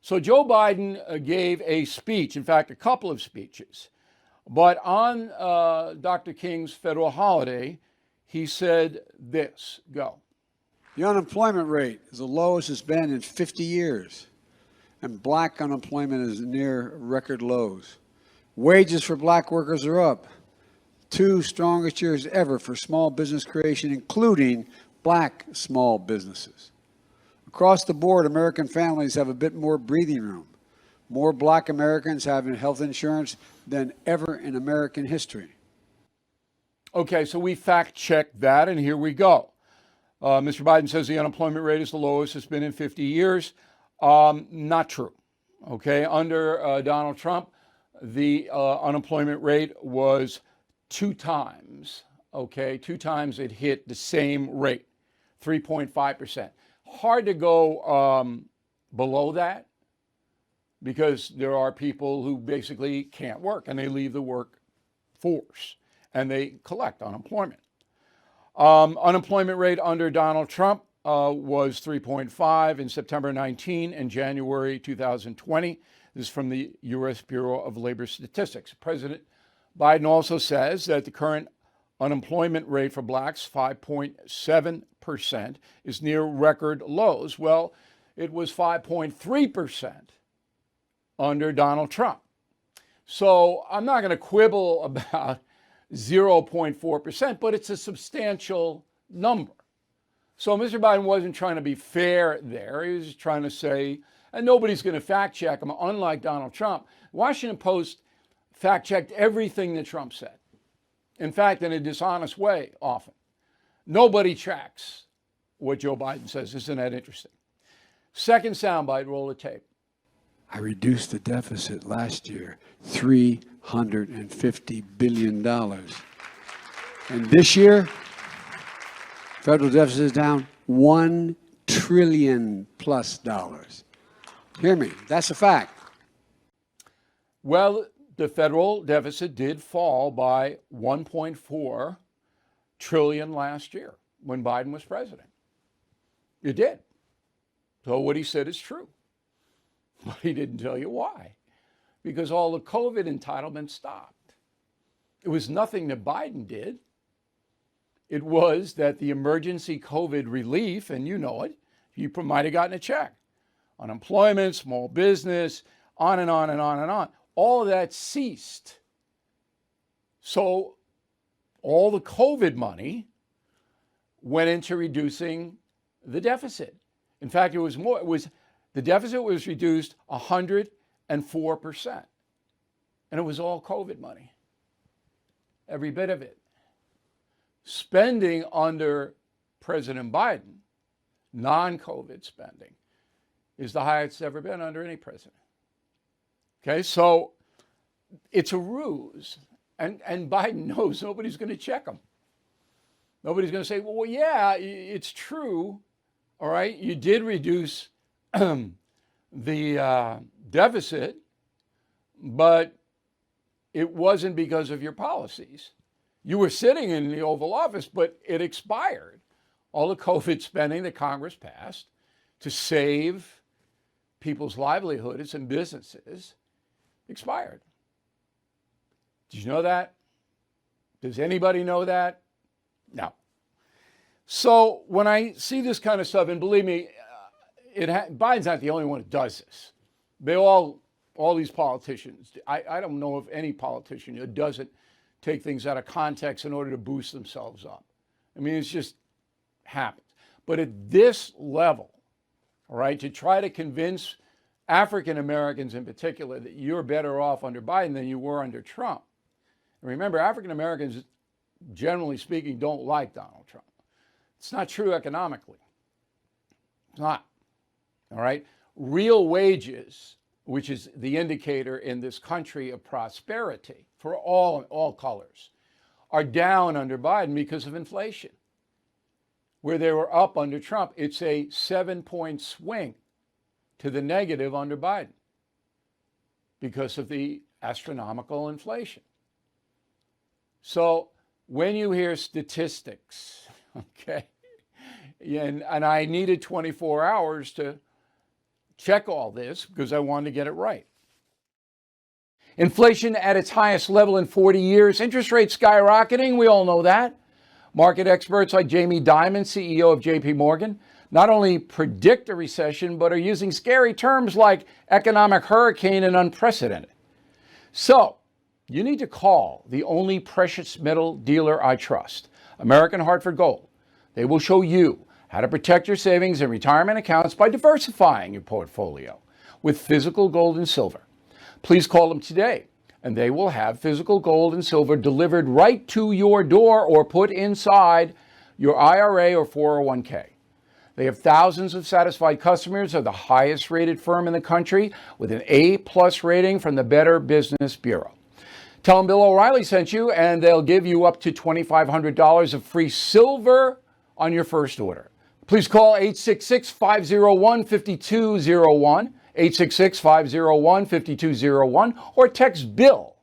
So Joe Biden gave a speech, in fact, a couple of speeches. But on Dr. King's federal holiday, he said this. Go. The unemployment rate is the lowest it's been in 50 years, and black unemployment is near record lows. Wages for black workers are up. 2 strongest years ever for small business creation, including black small businesses. Across the board, American families have a bit more breathing room. More black Americans have health insurance than ever in American history. Okay, so we fact-checked that, and here we go. Mr. Biden says the unemployment rate is the lowest it's been in 50 years. Not true. Okay, under Donald Trump, the unemployment rate was 2 times. Okay, 2 times it hit the same rate, 3.5%. Hard to go below that because there are people who basically can't work and they leave the workforce and they collect unemployment. Unemployment rate under Donald Trump was 3.5 in September 19 and January 2020. This is from the U.S. Bureau of Labor Statistics. President Biden also says that the current unemployment rate for blacks, 5.7%, is near record lows. Well, it was 5.3% under Donald Trump. So I'm not going to quibble about 0.4%, but it's a substantial number. So Mr. Biden wasn't trying to be fair there. He was trying to say, and nobody's going to fact check him, unlike Donald Trump. Washington Post fact checked everything that Trump said. In fact, in a dishonest way, often. Nobody tracks what Joe Biden says. Isn't that interesting? Second soundbite, roll the tape. I reduced the deficit last year, $350 billion. And this year, federal deficit is down $1 trillion plus. Hear me, that's a fact. Well, the federal deficit did fall by 1.4 trillion last year when Biden was president. It did. So what he said is true. But he didn't tell you why. Because all the COVID entitlements stopped. It was nothing that Biden did. It was that the emergency COVID relief, and you know it, you might have gotten a check. Unemployment, small business, on and on and on and on. All of that ceased. So all the COVID money went into reducing the deficit. In fact, the deficit was reduced 104%. And it was all COVID money. Every bit of it. Spending under President Biden, non-COVID spending, is the highest it's ever been under any president. Okay, so it's a ruse. And Biden knows nobody's going to check him. Nobody's going to say, well, yeah, it's true. All right, you did reduce the deficit, but it wasn't because of your policies. You were sitting in the Oval Office, but it expired. All the COVID spending that Congress passed to save people's livelihoods and businesses expired. Did you know that? Does anybody know that? No. So when I see this kind of stuff, and believe me, Biden's not the only one who does this. They all these politicians, I don't know of any politician who doesn't take things out of context in order to boost themselves up. I mean, it's just happens. But at this level, all right, to try to convince African Americans in particular that you're better off under Biden than you were under Trump. And remember, African Americans, generally speaking, don't like Donald Trump. It's not true economically. It's not. All right? Real wages, which is the indicator in this country of prosperity for all colors, are down under Biden because of inflation. Where they were up under Trump, it's a 7-point swing to the negative under Biden because of the astronomical inflation. So when you hear statistics, okay, and I needed 24 hours to check all this because I wanted to get it right. Inflation at its highest level in 40 years. Interest rates skyrocketing. We all know that. Market experts like Jamie Dimon, CEO of JP Morgan, not only predict a recession, but are using scary terms like economic hurricane and unprecedented. So, you need to call the only precious metal dealer I trust, American Hartford Gold. They will show you how to protect your savings and retirement accounts by diversifying your portfolio with physical gold and silver. Please call them today, and they will have physical gold and silver delivered right to your door or put inside your IRA or 401k. They have thousands of satisfied customers, are the highest rated firm in the country with an A+ rating from the Better Business Bureau. Tell them Bill O'Reilly sent you, and they'll give you up to $2,500 of free silver on your first order. Please call 866-501-5201, 866-501-5201, or text BILL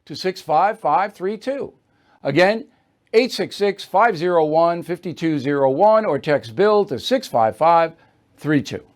to 65532. Again, 866-501-5201, or text BILL to 65532.